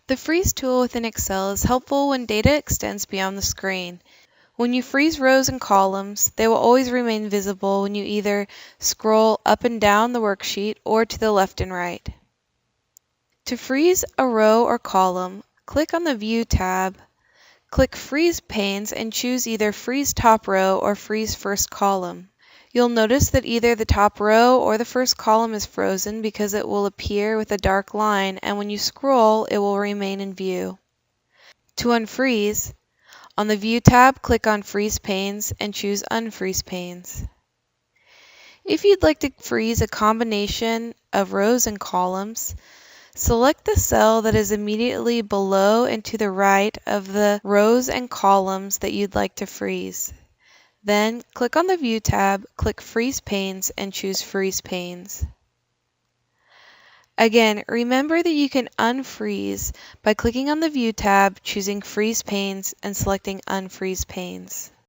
The Freeze tool within Excel is helpful when data extends beyond the screen. When you freeze rows and columns, they will always remain visible when you either scroll up and down the worksheet or to the left and right. To freeze a row or column, click on the View tab, click Freeze Panes and choose either Freeze Top Row or Freeze First Column. You'll notice that either the top row or the first column is frozen because it will appear with a dark line, and when you scroll, it will remain in view. To unfreeze, on the View tab, click on Freeze Panes and choose Unfreeze Panes. If you'd like to freeze a combination of rows and columns, select the cell that is immediately below and to the right of the rows and columns that you'd like to freeze. Then, click on the View tab, click Freeze Panes, and choose Freeze Panes. Again, remember that you can unfreeze by clicking on the View tab, choosing Freeze Panes, and selecting Unfreeze Panes.